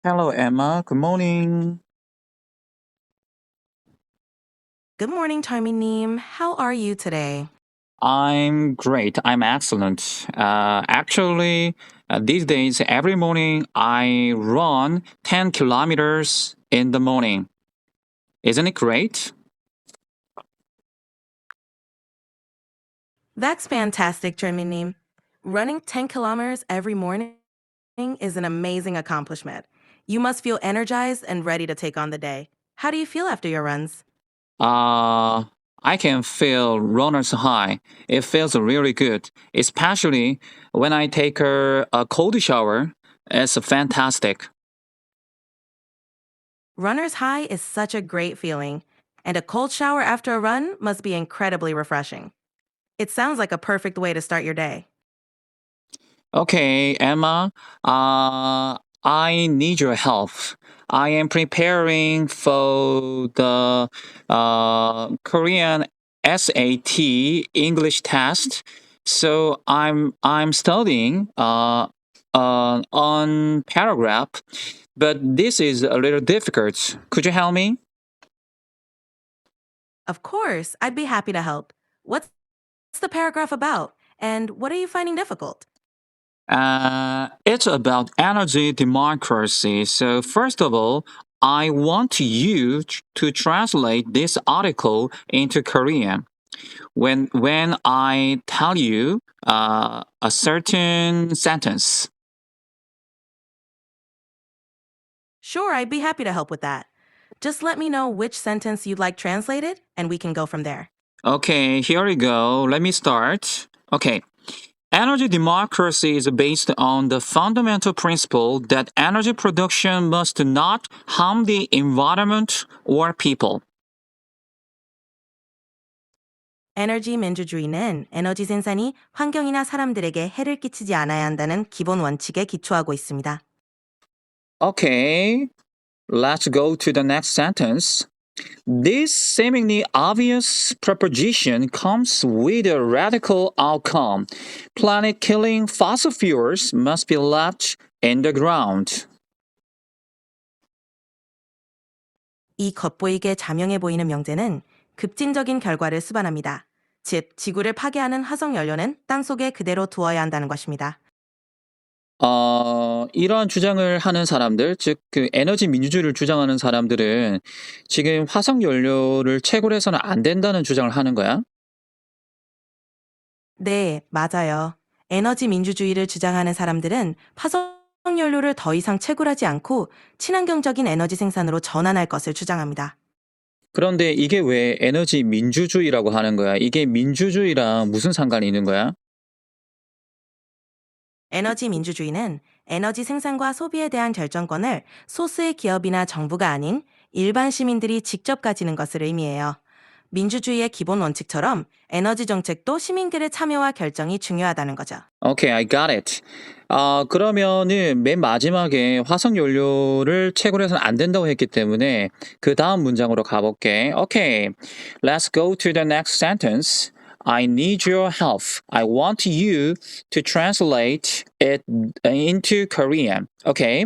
Hello, Emma. Good morning. Good morning, Charming Neem. How are you today? I'm great. I'm excellent. These days, every morning I run 10 kilometers in the morning. Isn't it great? That's fantastic, Charming Neem. Running 10 kilometers every morning is an amazing accomplishment. You must feel energized and ready to take on the day. How do you feel after your runs? Uh, I can feel runner's high. It feels really good, especially when I take a cold shower. It's fantastic. Runner's high is such a great feeling, and a cold shower after a run must be incredibly refreshing. It sounds like a perfect way to start your day. Okay, Emma, I need your help. I am preparing for the Korean SAT English test, so I'm studying on paragraph, but this is a little difficult. Could you help me? Of course, I'd be happy to help. What's the paragraph about, and what are you finding difficult? It's about energy democracy. So, first of all, I want you to translate this article into Korean. When I tell you a certain sentence. Sure, I'd be happy to help with that. Just let me know which sentence you'd like translated, and we can go from there. Okay, here we go. Let me start. Okay. Energy democracy is based on the fundamental principle that energy production must not harm the environment or people. 에너지 민주주의는 에너지 생산이 환경이나 사람들에게 해를 끼치지 않아야 한다는 기본 원칙에 기초하고 있습니다. Okay, let's go to the next sentence. This seemingly obvious proposition comes with a radical outcome. Planet killing fossil fuels must be left in the ground. 이 겉보이게 자명해 보이는 명제는 급진적인 결과를 수반합니다. 즉, 지구를 파괴하는 화석 연료는 땅속에 그대로 두어야 한다는 것입니다. 이러한 주장을 하는 사람들, 즉, 그 에너지 민주주의를 주장하는 사람들은 지금 화석 연료를 채굴해서는 안 된다는 주장을 하는 거야? 네, 맞아요. 에너지 민주주의를 주장하는 사람들은 화석 연료를 더 이상 채굴하지 않고 친환경적인 에너지 생산으로 전환할 것을 주장합니다. 그런데 이게 왜 에너지 민주주의라고 하는 거야? 이게 민주주의랑 무슨 상관이 있는 거야? 에너지 민주주의는 에너지 생산과 소비에 대한 결정권을 소수의 기업이나 정부가 아닌 일반 시민들이 직접 가지는 것을 의미해요. 민주주의의 기본 원칙처럼 에너지 정책도 시민들의 참여와 결정이 중요하다는 거죠. Okay, I got it. 그러면은 맨 마지막에 화석 연료를 채굴해서는 안 된다고 했기 때문에 그 다음 문장으로 가볼게. Okay, let's go to the next sentence. I need your help. I want you to translate it into Korean. Okay,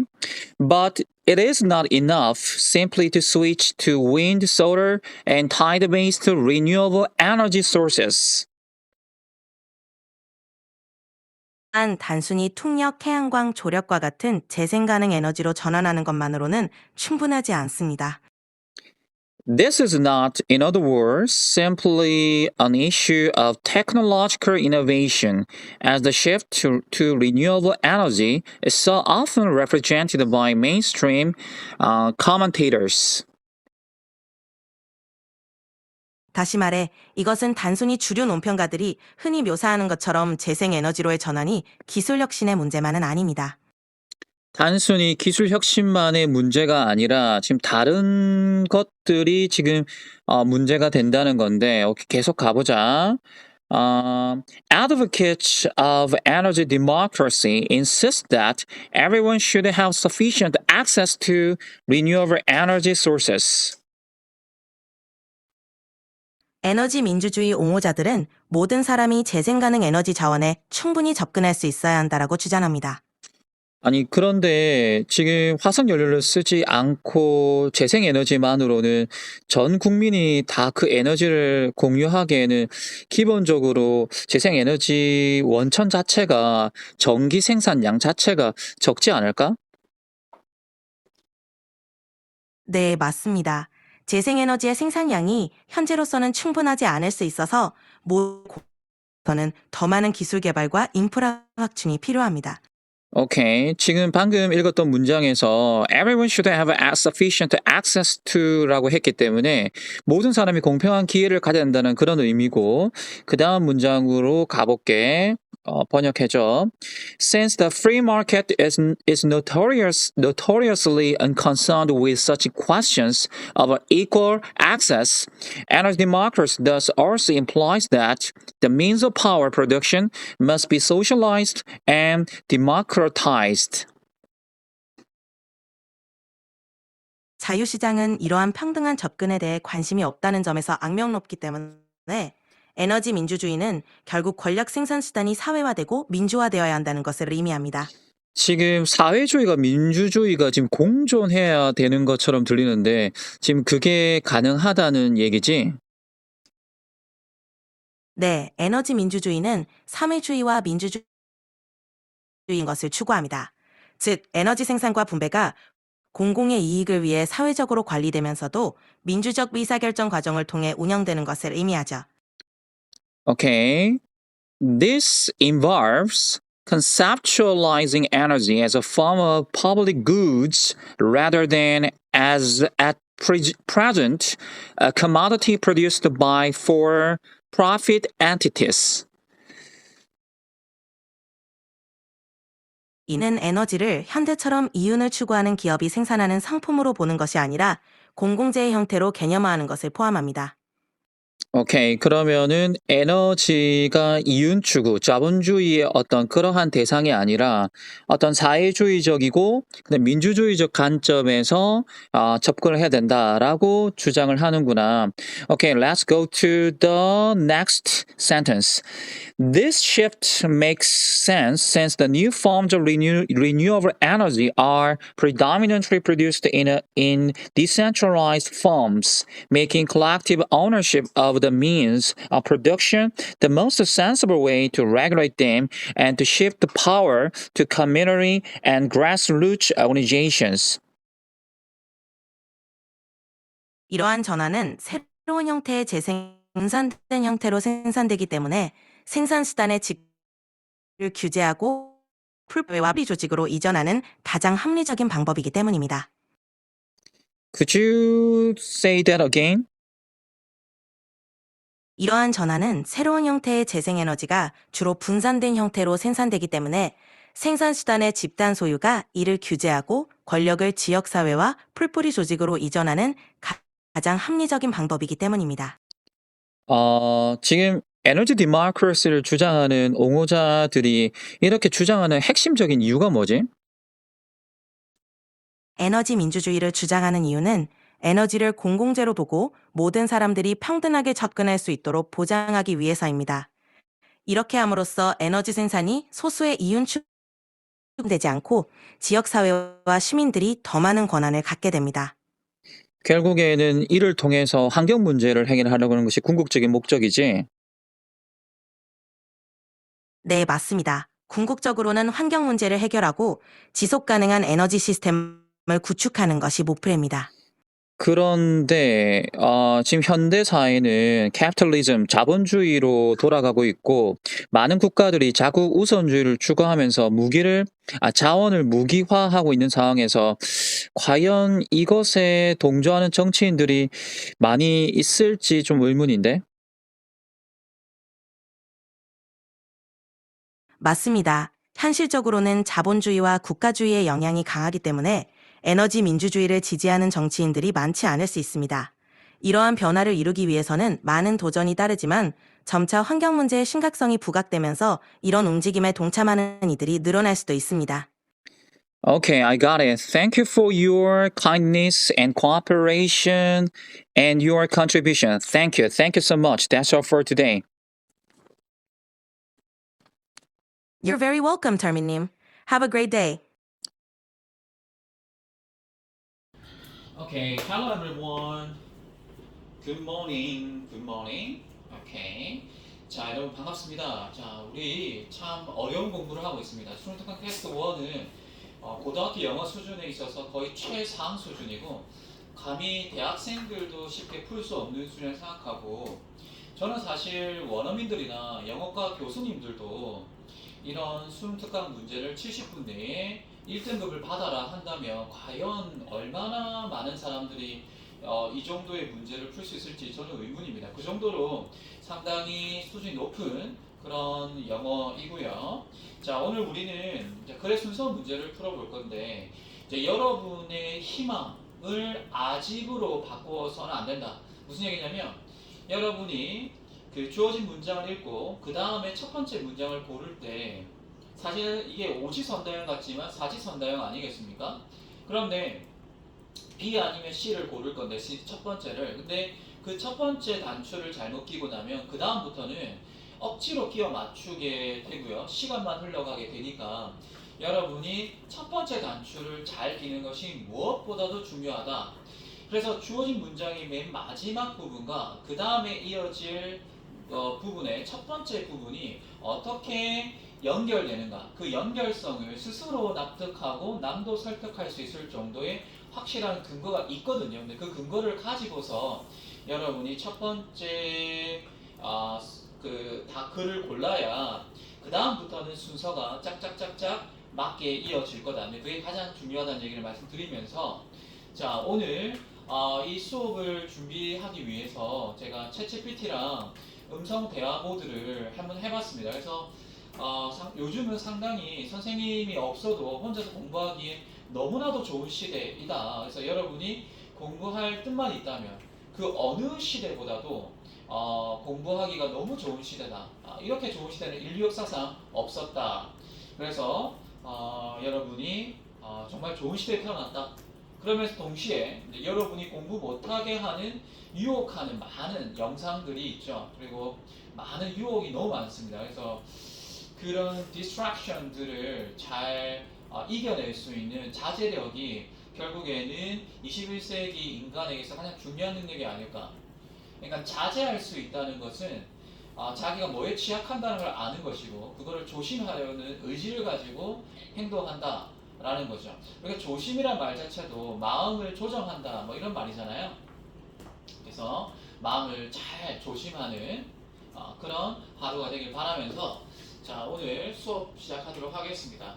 but it is not enough simply to switch to wind, solar, and tide-based renewable energy sources. 단순히 풍력, 태양광, 조력과 같은 재생 가능 에너지로 전환하는 것만으로는 충분하지 않습니다. This is not, in other words, simply an issue of technological innovation, as the shift to renewable energy is so often represented by mainstream commentators. 다시 말해, 이것은 단순히 주류 논평가들이 흔히 묘사하는 것처럼 재생 에너지로의 전환이 기술 혁신의 문제만은 아닙니다. 단순히 기술 혁신만의 문제가 아니라 지금 다른 것들이 지금 문제가 된다는 건데, 오케이, 계속 가보자. Advocates of energy democracy insist that everyone should have sufficient access to renewable energy sources. 에너지 민주주의 옹호자들은 모든 사람이 재생 가능 에너지 자원에 충분히 접근할 수 있어야 한다라고 주장합니다. 아니, 그런데 지금 화석 연료를 쓰지 않고 재생 에너지만으로는 전 국민이 다 그 에너지를 공유하기에는 기본적으로 재생 에너지 원천 자체가 전기 생산량 자체가 적지 않을까? 네, 맞습니다. 재생에너지의 생산량이 현재로서는 충분하지 않을 수 있어서 모서는 더 많은 기술 개발과 인프라 확충이 필요합니다. 오케이. 지금 방금 읽었던 문장에서 everyone should have sufficient access to라고 했기 때문에 모든 사람이 공평한 기회를 가져야 한다는 그런 의미고 그 다음 문장으로 가볼게. 번역해줘. Since the free market is notoriously unconcerned with such questions of equal access, energy democracy thus also implies that the means of power production must be socialized and democratized. 자유시장은 이러한 평등한 접근에 대해 관심이 없다는 점에서 악명 높기 때문에 에너지 민주주의는 결국 권력 생산 수단이 사회화되고 민주화되어야 한다는 것을 의미합니다. 지금 사회주의가 민주주의가 지금 공존해야 되는 것처럼 들리는데 지금 그게 가능하다는 얘기지? 네, 에너지 민주주의는 사회주의와 민주주의인 것을 추구합니다. 즉, 에너지 생산과 분배가 공공의 이익을 위해 사회적으로 관리되면서도 민주적 의사결정 과정을 통해 운영되는 것을 의미하죠. Okay. This involves conceptualizing energy as a form of public goods rather than as at present a commodity produced by for profit entities. 이는 에너지를 현대처럼 이윤을 추구하는 기업이 생산하는 상품으로 보는 것이 아니라 공공재의 형태로 개념화하는 것을 포함합니다. 오케이. 그러면은 에너지가 이윤 추구, 자본주의의 어떤 그러한 대상이 아니라 어떤 사회주의적이고 그다음 민주주의적 관점에서 접근을 해야 된다라고 주장을 하는구나. Okay, let's go to the next sentence. This shift makes sense since the new forms of renewable energy are predominantly produced in decentralized forms, making collective ownership of the means of production the most sensible way to regulate them and to shift the power to community and grassroots organizations. 이러한 전환은 새로운 형태의 분산된 형태로 생산되기 때문에 생산수단의 직을 규제하고 풀배와 프리 조직으로 이전하는 가장 합리적인 방법이기 때문입니다. Could you say that again? 이러한 전환은 새로운 형태의 재생에너지가 주로 분산된 형태로 생산되기 때문에 생산수단의 집단 소유가 이를 규제하고 권력을 지역사회와 풀뿌리 조직으로 이전하는 가장 합리적인 방법이기 때문입니다. 지금 에너지 디모크라시를 주장하는 옹호자들이 이렇게 주장하는 핵심적인 이유가 뭐지? 에너지 민주주의를 주장하는 이유는 에너지를 공공재로 보고 모든 사람들이 평등하게 접근할 수 있도록 보장하기 위해서입니다. 이렇게 함으로써 에너지 생산이 소수의 이윤되지 않고 지역사회와 시민들이 더 많은 권한을 갖게 됩니다. 결국에는 이를 통해서 환경 문제를 해결하려는 것이 궁극적인 목적이지. 네, 맞습니다. 궁극적으로는 환경 문제를 해결하고 지속 가능한 에너지 시스템을 구축하는 것이 목표입니다. 그런데 지금 현대 사회는 캐피탈리즘, 자본주의로 돌아가고 있고 많은 국가들이 자국 우선주의를 추구하면서 자원을 무기화하고 있는 상황에서 과연 이것에 동조하는 정치인들이 많이 있을지 좀 의문인데. 맞습니다. 현실적으로는 자본주의와 국가주의의 영향이 강하기 때문에 에너지 민주주의를 지지하는 정치인들이 많지 않을 수 있습니다. 이러한 변화를 이루기 위해서는 많은 도전이 따르지만 점차 환경 문제의 심각성이 부각되면서 이런 움직임에 동참하는 이들이 늘어날 수도 있습니다. Okay, I got it. Thank you for your kindness and cooperation and your contribution. Thank you. Thank you so much. That's all for today. You're very welcome, Terminim. Have a great day. Okay, hello everyone. Good morning. Good morning. Okay. 자, 여러분 반갑습니다. 자, 우리 참 어려운 공부를 하고 있습니다. 스몰토크 테스트 1은 고등학교 영어 수준에 있어서 거의 최상 수준이고 감히 대학생들도 쉽게 풀 수 없는 수준을 생각하고 저는 사실 원어민들이나 영어과 교수님들도 이런 수능 특강 문제를 70분 내에 1등급을 받아라 한다면 과연 얼마나 많은 사람들이 이 정도의 문제를 풀 수 있을지 저는 의문입니다. 그 정도로 상당히 수준이 높은 그런 영어이고요. 자, 오늘 우리는 이제 글의 순서 문제를 풀어볼 건데 이제 여러분의 희망을 아직으로 바꿔서는 안 된다. 무슨 얘기냐면 여러분이 그 주어진 문장을 읽고 그 다음에 첫 번째 문장을 고를 때 사실 이게 오지선다형 같지만 사지선다형 아니겠습니까? 그런데 B 아니면 C를 고를 건데 C 첫 번째를 근데 그 첫 번째 단추를 잘못 끼고 나면 그 다음부터는 억지로 끼워 맞추게 되고요. 시간만 흘러가게 되니까 여러분이 첫 번째 단추를 잘 끼는 것이 무엇보다도 중요하다. 그래서 주어진 문장의 맨 마지막 부분과 그 다음에 이어질 부분의 첫 번째 부분이 어떻게 연결되는가 그 연결성을 스스로 납득하고 남도 설득할 수 있을 정도의 확실한 근거가 있거든요. 근데 그 근거를 가지고서 여러분이 첫 번째 다 글을 골라야 그 다음부터는 순서가 짝짝짝짝 맞게 이어질 거다. 그게 가장 중요하다는 얘기를 말씀드리면서 자 오늘 이 수업을 준비하기 위해서 제가 챗GPT랑 음성 대화 모드를 한번 해봤습니다. 그래서 요즘은 상당히 선생님이 없어도 혼자서 공부하기에 너무나도 좋은 시대이다. 그래서 여러분이 공부할 뜻만 있다면 그 어느 시대보다도 공부하기가 너무 좋은 시대다. 이렇게 좋은 시대는 인류 역사상 없었다. 그래서 여러분이 정말 좋은 시대에 태어났다. 그러면서 동시에 여러분이 공부 못하게 하는 유혹하는 많은 영상들이 있죠. 그리고 많은 유혹이 너무 많습니다. 그래서 그런 디스트랙션들을 잘 이겨낼 수 있는 자제력이 결국에는 21세기 인간에게서 가장 중요한 능력이 아닐까. 그러니까 자제할 수 있다는 것은 자기가 뭐에 취약한다는 걸 아는 것이고 그거를 조심하려는 의지를 가지고 행동한다. 라는 거죠. 그러니까 조심이란 말 자체도 마음을 조정한다 뭐 이런 말이잖아요. 그래서 마음을 잘 조심하는 그런 하루가 되길 바라면서 자 오늘 수업 시작하도록 하겠습니다.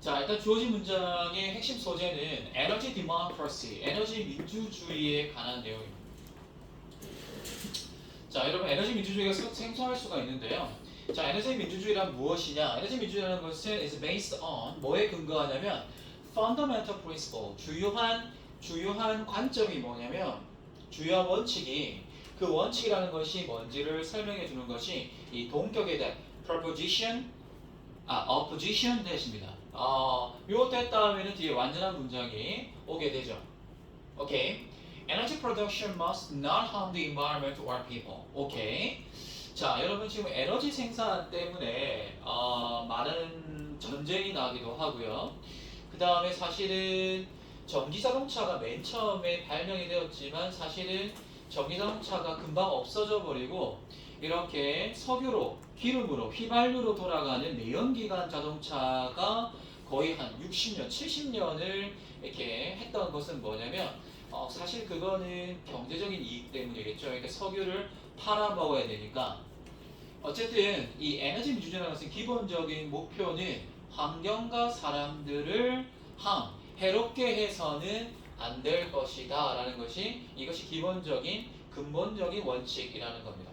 자 일단 주어진 문장의 핵심 소재는 에너지 디모크라시, 에너지 민주주의에 관한 내용입니다. 자 여러분 에너지 민주주의가 생소할 수가 있는데요. 자 에너지 민주주의란 무엇이냐? 에너지 민주주의라는 것은 is based on 뭐에 근거하냐면 fundamental principle 주요한 관점이 뭐냐면 주요한 원칙이 그 원칙이라는 것이 뭔지를 설명해 주는 것이 이 동격에 대한 opposition 대십니다. 요 때 다음에는 뒤에 완전한 문장이 오게 되죠. 오케이. Energy production must not harm the environment or people. 오케이. 자, 여러분 지금 에너지 생산 때문에 많은 전쟁이 나기도 하고요. 그 다음에 사실은 전기자동차가 맨 처음에 발명이 되었지만 사실은 전기자동차가 금방 없어져 버리고 이렇게 석유로, 기름으로, 휘발유로 돌아가는 내연기관 자동차가 거의 한 60년, 70년을 이렇게 했던 것은 뭐냐면 사실 그거는 경제적인 이익 때문이겠죠. 그러니까 석유를 팔아먹어야 되니까. 어쨌든 이 에너지 민주주의라는 것은 기본적인 목표는 환경과 사람들을 해롭게 해서는 안 될 것이다 라는 것이 이것이 기본적인 근본적인 원칙이라는 겁니다.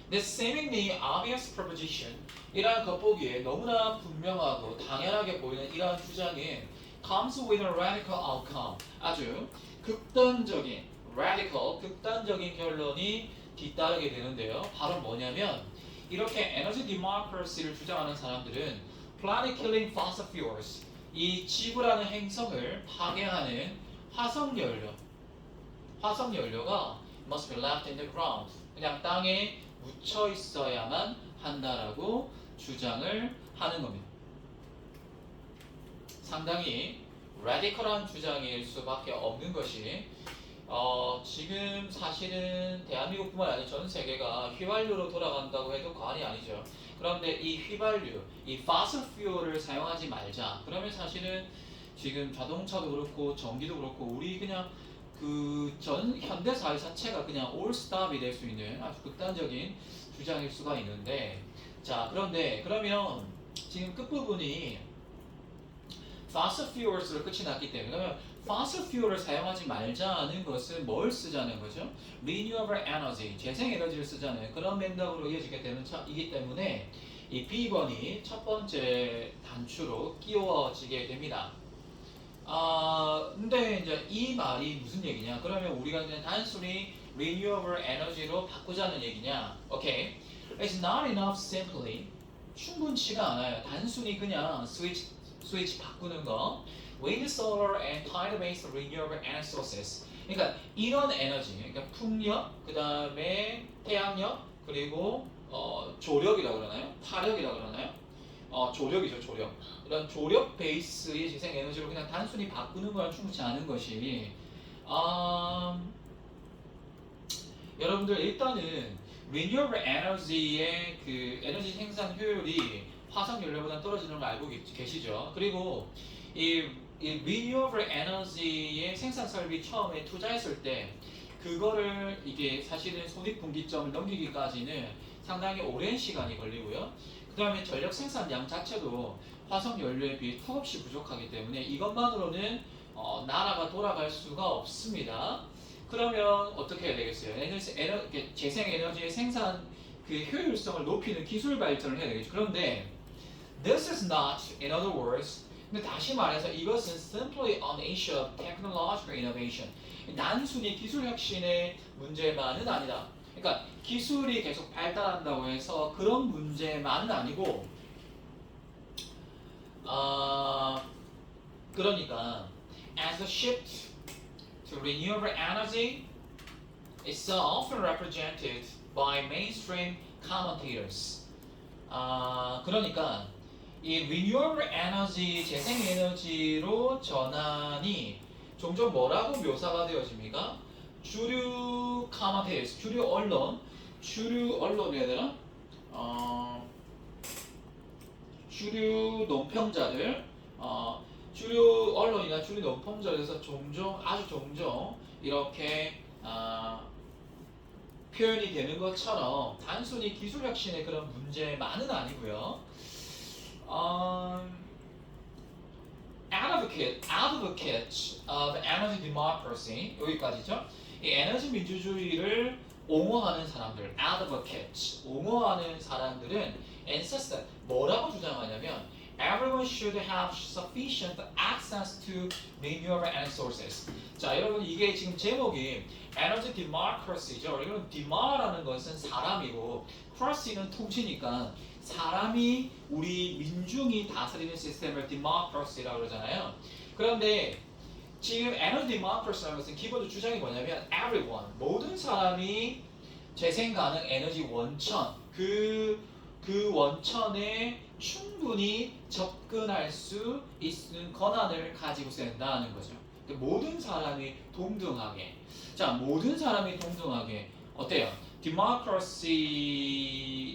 The seemingly obvious proposition 이러한 겉보기에 너무나 분명하고 당연하게 보이는 이러한 주장은 comes with a radical outcome 아주 극단적인 결론이 뒤따르게 되는데요. 바로 뭐냐면 이렇게 에너지 디모크라시를 주장하는 사람들은 planet killing fossil fuels 이 지구라는 행성을 파괴하는 화석연료가 must be left in the ground 그냥 땅에 묻혀 있어야만 한다라고 주장을 하는 겁니다. 상당히 라디컬한 주장일 수밖에 없는 것이 지금 사실은 대한민국뿐만 아니라 전 세계가 휘발유로 돌아간다고 해도 과언이 아니죠. 그런데 이 휘발유, 이 fossil fuel을 사용하지 말자. 그러면 사실은 지금 자동차도 그렇고 전기도 그렇고 우리 그냥 그 전 현대 사회 자체가 그냥 올 스탑이 될 수 있는 아주 극단적인 주장일 수가 있는데, 자 그런데 그러면 지금 끝부분이 fossil fuels로 끝이 났기 때문에, 그러면 fossil fuel을 사용하지 말자는 것은 뭘 쓰자는 거죠? renewable energy, 재생 에너지를 쓰자는 그런 맥락으로 이어지게 되는 이기 때문에 이 B번이 첫 번째 단추로 끼워지게 됩니다. 근데 이제 이 말이 무슨 얘기냐? 그러면 우리가 그냥 단순히 renewable energy로 바꾸자는 얘기냐? 오케이. It's not enough simply. 충분치가 않아요. 단순히 그냥 스위치 바꾸는 거. Wind, solar, and tidal-based renewable energy sources. 그러니까 이런 에너지, 그러니까 풍력, 그 다음에 태양력, 그리고 조력이라고 그러나요? 타력이라고 그러나요? 조력이죠, 조력. 이런 조력 베이스의 재생 에너지로 그냥 단순히 바꾸는 거랑 충분치 않은 것이, 여러분들 일단은 renewable energy의 그 에너지 생산 효율이 화석 연료보다 떨어지는 걸 알고 계시죠? 그리고 이 renewable energy의 생산 설비 처음에 투자했을 때 그거를 이게 사실은 손익분기점을 넘기기까지는 상당히 오랜 시간이 걸리고요. 그 다음에 전력 생산량 자체도 화석 연료에 비해 턱없이 부족하기 때문에 이것만으로는 나라가 돌아갈 수가 없습니다. 그러면 어떻게 해야 되겠어요? 재생 에너지의 생산 그 효율성을 높이는 기술 발전을 해야 되겠죠. 그런데 this is not, in other words, 근데 다시 말해서 이것은 simply an issue of technological innovation. 단순히 기술 혁신의 문제만은 아니다. 그러니까 기술이 계속 발달한다고 해서 그런 문제만은 아니고, 그러니까 as the shift to renewable energy is so often represented by mainstream commentators. 그러니까 이 renewable energy, 재생 에너지로 전환이 종종 뭐라고 묘사가 되어집니까? 주류 commentators, 주류 언론이라 해야 되나? 주류 논평자들, 주류 언론이나 주류 논평자들에서 아주 종종 이렇게 표현이 되는 것처럼 단순히 기술 혁신의 그런 문제만은 아니고요. advocate of energy democracy, 여기까지죠. 이 에너지 민주주의를 옹호하는 사람들, advocate, 옹호하는 사람들은 insist, 뭐라고 주장하냐면 everyone should have sufficient access to renewable energy sources. 자, 여러분 이게 지금 제목이 energy democracy죠. 이건 dem라는 것은 사람이고 cracy는 통치니까 사람이 우리 민중이 다스리는 시스템을 democracy라고 그러잖아요. 그런데 지금 에너지 디모크라시라는 것은 기본적으로 주장이 뭐냐면 everyone, 모든 사람이 재생 가능 에너지 원천, 그 원천에 충분히 접근할 수 있는 권한을 가지고 있어야 된다는 거죠. 모든 사람이 동등하게. 자, 모든 사람이 동등하게. 어때요? 디모크라시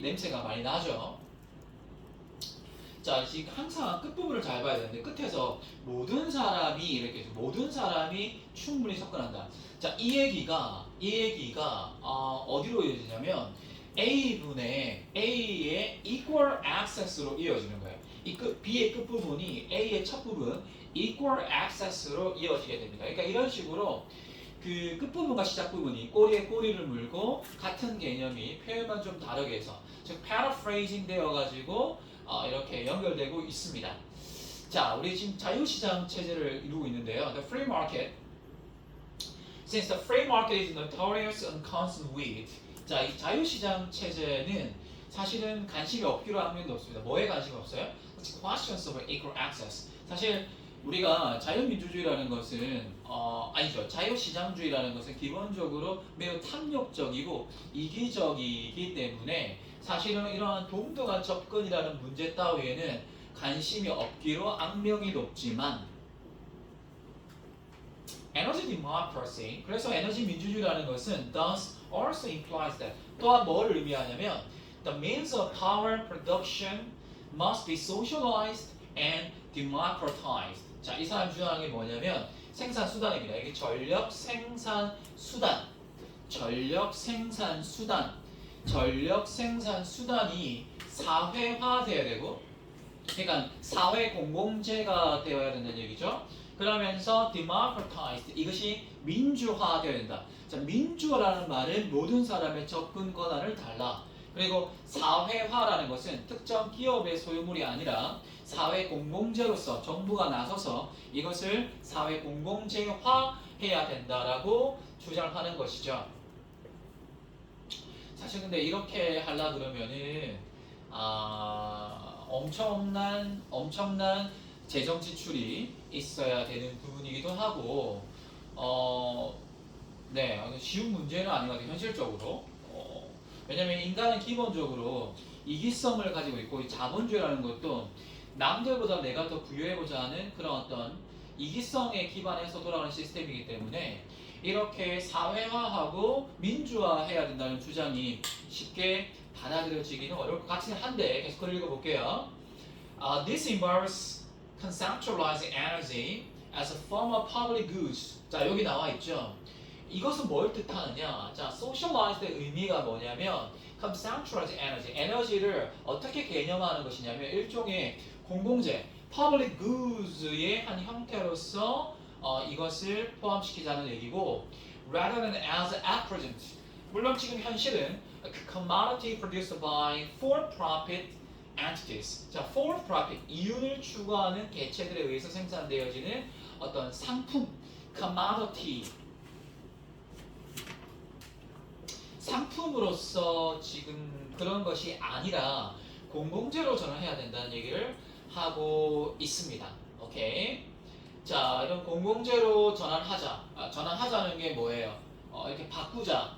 냄새가 많이 나죠? 자, 지금 항상 끝부분을 잘 봐야 되는데 끝에서 모든 사람이 이렇게 해서 모든 사람이 충분히 접근한다. 자, 이 얘기가 어디로 이어지냐면 A분의 A의 equal access로 이어지는 거예요. B의 끝부분이 A의 첫 부분 equal access로 이어지게 됩니다. 그러니까 이런 식으로 그 끝부분과 시작 부분이 꼬리에 꼬리를 물고 같은 개념이 표현만 좀 다르게 해서 즉 paraphrasing 되어가지고 이렇게 연결되고 있습니다. 자, 우리 지금 자유시장 체제를 이루고 있는데요. The free market, since the free market is notorious and constant with. 자, 이 자유시장 체제는 사실은 관심이 없기로 한 면도 없습니다. 뭐에 관심이 없어요? Questions of equal access. 사실 우리가 자유민주주의라는 것은 아니죠. 자유시장주의라는 것은 기본적으로 매우 탐욕적이고 이기적이기 때문에 사실은 이러한 동등한 접근이라는 문제 따위에는 관심이 없기로 악명이 높지만 에너지 democracy, 그래서 에너지 민주주의라는 것은 thus also implies that, 또한 뭐를 의미하냐면 the means of power production must be socialized and democratized. 자, 이 사람 주장하는 게 뭐냐면 생산 수단입니다. 이게 전력 생산 수단, 전력 생산 수단, 전력 생산 수단이 사회화되어야 되고, 그러니까 사회 공공재가 되어야 된다는 얘기죠. 그러면서 democratized, 이것이 민주화되어야 된다. 자, 민주화라는 말은 모든 사람의 접근 권한을 달라. 그리고 사회화라는 것은 특정 기업의 소유물이 아니라 사회 공공재로서 정부가 나서서 이것을 사회 공공재화해야 된다라고 주장하는 것이죠. 사실 근데 이렇게 하려 그러면은 엄청난 재정 지출이 있어야 되는 부분이기도 하고, 네, 쉬운 문제는 아닌 것 같아요, 현실적으로. 왜냐면 인간은 기본적으로 이기성을 가지고 있고, 이 자본주의라는 것도 남들보다 내가 더 부유해보자 하는 그런 어떤 이기성에 기반해서 돌아가는 시스템이기 때문에 이렇게 사회화하고 민주화해야 된다는 주장이 쉽게 받아들여지기는 어려울 것 같긴 한데, 계속 글을 읽어볼게요. This involves conceptualizing energy as a form of public goods. 자, 여기 나와 있죠. 이것은 뭘 뜻하느냐? 자, socialized의 의미가 뭐냐면 conceptualizing energy, 에너지를 어떻게 개념하는 것이냐면 일종의 공공재, public goods의 한 형태로서 이것을 포함시키자는 얘기고, rather than as at present. 물론 지금 현실은 a commodity produced by for-profit entities. 자, for-profit, 이윤을 추구하는 개체들에 의해서 생산되어지는 어떤 상품, commodity, 상품으로서 지금 그런 것이 아니라 공공재로 전환해야 된다는 얘기를 하고 있습니다. 오케이. 자, 이런 공공재로 전환하자. 전환하자는 게 뭐예요? 이렇게 바꾸자.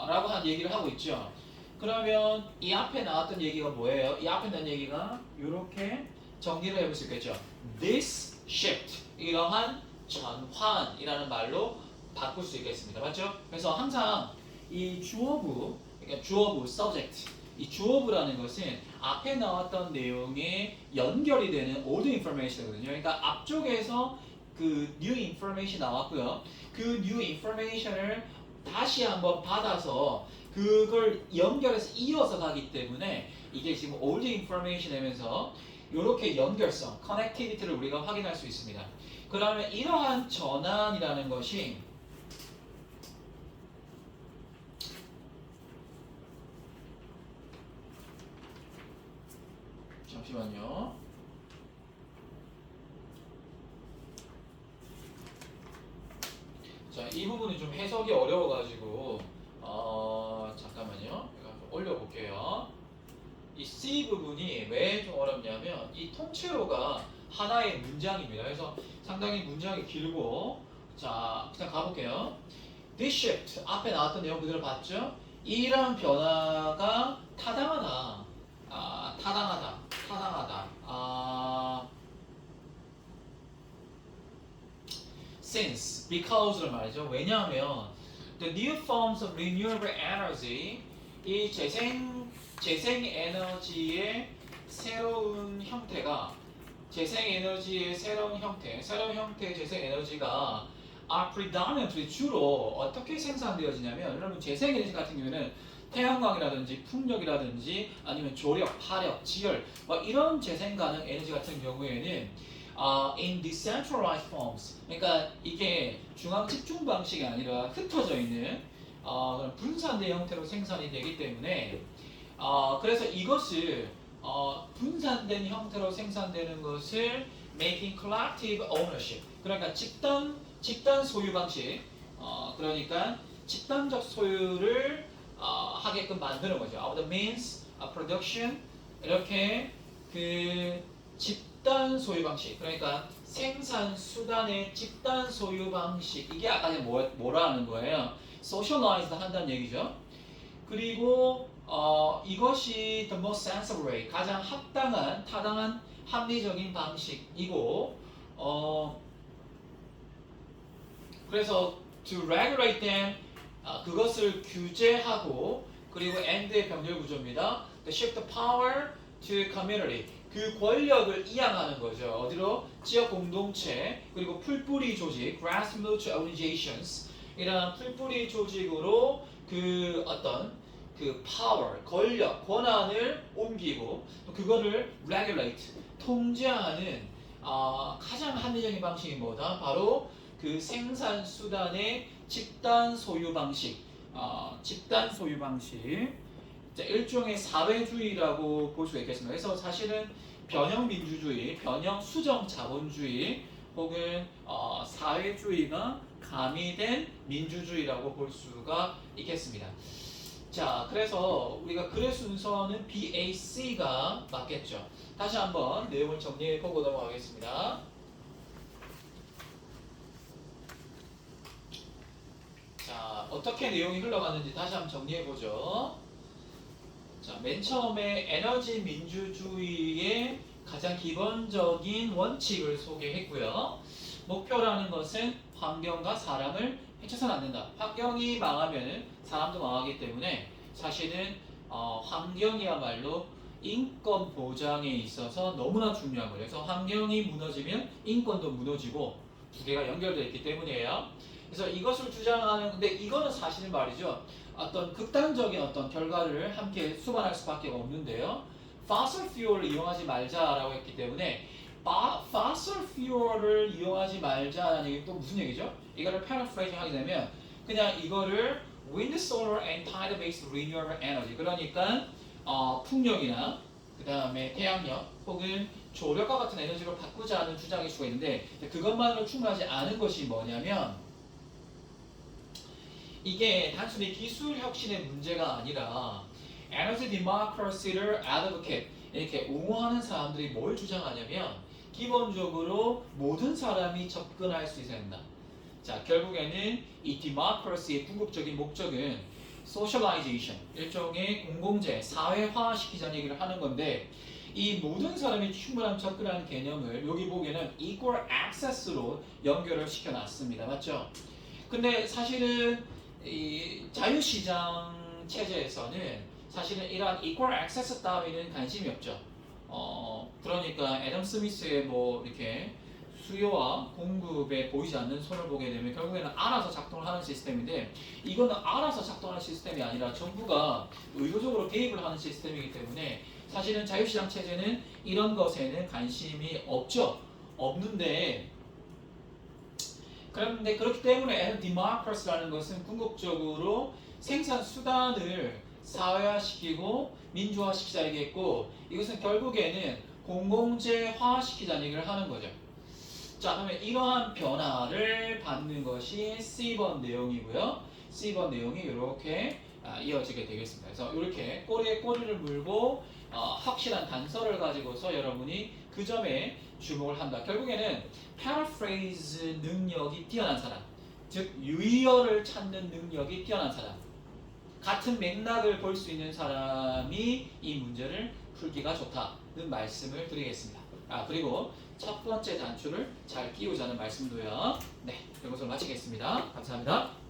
라고 한 얘기를 하고 있죠. 그러면 이 앞에 나왔던 얘기가 뭐예요? 이 앞에 나온 얘기가 이렇게 정리를 해볼 수 있겠죠. This shift, 이러한 전환이라는 말로 바꿀 수 있겠습니다. 맞죠? 그래서 항상 이 주어부, 그러니까 주어부, subject, 이 주어부라는 것은 앞에 나왔던 내용에 연결이 되는 old information이거든요. 그러니까 앞쪽에서 그 new information 나왔고요. 그 new information을 다시 한번 받아서 그걸 연결해서 이어서 가기 때문에 이게 지금 old information이면서 이렇게 연결성, connectivity를 우리가 확인할 수 있습니다. 그러면 이러한 전환이라는 것이 잠시만요. 자, 이 부분이 좀 해석이 어려워가지고 잠깐만요. 제가 좀 올려볼게요. 이 C 부분이 왜 좀 어렵냐면 이 통째로가 하나의 문장입니다. 그래서 상당히 문장이 길고, 자, 그냥 가볼게요. This shift, 앞에 나왔던 내용 그대로 봤죠? 이런 변화가 타당하다. Since, because를 말이죠. 왜냐하면 the new forms of renewable energy, 이 재생 에너지의 새로운 형태가, 새로운 형태의 재생 에너지가 are predominantly, 주로 어떻게 생산되어지냐면, 여러분 재생 에너지 같은 경우에는 태양광이라든지 풍력이라든지 아니면 조력, 화력, 지열, 뭐 이런 재생 가능 에너지 같은 경우에는 in decentralized forms, 그러니까 이게 중앙 집중 방식이 아니라 흩어져 있는 그런 분산된 형태로 생산이 되기 때문에 그래서 이것을 분산된 형태로 생산되는 것을 making collective ownership, 그러니까 집단 소유 방식, 그러니까 집단적 소유를 하게끔 만드는 거죠. Of the means of production, 이렇게 그 집단 소유 방식, 그러니까 생산 수단의 집단 소유 방식, 이게 아까 뭐라 하는 거예요? socialized 한다는 얘기죠. 그리고 이것이 the most sensible way, 가장 합당한, 타당한 합리적인 방식이고, 그래서 to regulate them, 그것을 규제하고, 그리고 end의 병렬 구조입니다. To shift the power to community, 그 권력을 이양하는 거죠. 어디로? 지역 공동체, 그리고 풀뿌리 조직, grassroots organizations, 이런 풀뿌리 조직으로 그 어떤 그 power, 권력, 권한을 옮기고 또 그거를 regulate, 통제하는 가장 합리적인 방식이 뭐다? 바로 그 생산 수단의 집단 소유 방식, 집단 소유 방식. 일종의 사회주의라고 볼 수가 있겠습니다. 그래서 사실은 변형 민주주의, 변형 수정 자본주의 혹은 사회주의가 가미된 민주주의라고 볼 수가 있겠습니다. 자, 그래서 우리가 글의 순서는 BAC가 맞겠죠. 다시 한번 내용을 정리해 보고 넘어가겠습니다. 자, 어떻게 내용이 흘러가는지 다시 한번 정리해 보죠. 자, 맨 처음에 에너지 민주주의의 가장 기본적인 원칙을 소개했고요. 목표라는 것은 환경과 사람을 해쳐서는 안 된다. 환경이 망하면 사람도 망하기 때문에 사실은 환경이야말로 인권 보장에 있어서 너무나 중요한 거예요. 그래서 환경이 무너지면 인권도 무너지고 두 개가 연결되어 있기 때문이에요. 그래서 이것을 주장하는, 근데 이거는 사실은 말이죠. 어떤 극단적인 어떤 결과를 함께 수반할 수밖에 없는데요. fossil fuel을 이용하지 말자라고 했기 때문에 fossil fuel을 이용하지 말자는 얘기 또 무슨 얘기죠? 이거를 paraphrasing 하게 되면 그냥 이거를 wind, solar, and tidal-based renewable energy, 그러니까 풍력이나 그 다음에 태양력 혹은 조력과 같은 에너지로 바꾸자는 주장일 수가 있는데 그것만으로 충분하지 않은 것이 뭐냐면 이게 단순히 기술 혁신의 문제가 아니라 에너지 디모크라시를 advocate, 이렇게 옹호하는 사람들이 뭘 주장하냐면 기본적으로 모든 사람이 접근할 수 있어야 된다. 자, 결국에는 이 디모크라시의 궁극적인 목적은 socialization, 일종의 공공재, 사회화시키자는 얘기를 하는 건데 이 모든 사람이 충분한 접근하는 개념을 여기 보기에는 equal access로 연결을 시켜놨습니다. 맞죠? 근데 사실은 이 자유시장 체제에서는 사실은 이러한 equal access 따위는 관심이 없죠. 그러니까 애덤 스미스의 뭐 이렇게 수요와 공급에 보이지 않는 손을 보게 되면 결국에는 알아서 작동을 하는 시스템인데 이거는 알아서 작동하는 시스템이 아니라 정부가 의도적으로 개입을 하는 시스템이기 때문에 사실은 자유시장 체제는 이런 것에는 관심이 없죠. 없는데 그런데 그렇기 때문에 디모크라시라는 것은 궁극적으로 생산 수단을 사회화시키고 민주화시키자이겠고 이것은 결국에는 공공재화시키자는 얘기를 하는 거죠. 자, 그러면 이러한 변화를 받는 것이 C번 내용이고요. C번 내용이 이렇게 이어지게 되겠습니다. 그래서 이렇게 꼬리에 꼬리를 물고 확실한 단서를 가지고서 여러분이 그 점에 주목을 한다. 결국에는 paraphrase 능력이 뛰어난 사람, 즉 유의어를 찾는 능력이 뛰어난 사람, 같은 맥락을 볼 수 있는 사람이 이 문제를 풀기가 좋다는 말씀을 드리겠습니다. 그리고 첫 번째 단추를 잘 끼우자는 말씀도요. 네, 이것을 마치겠습니다. 감사합니다.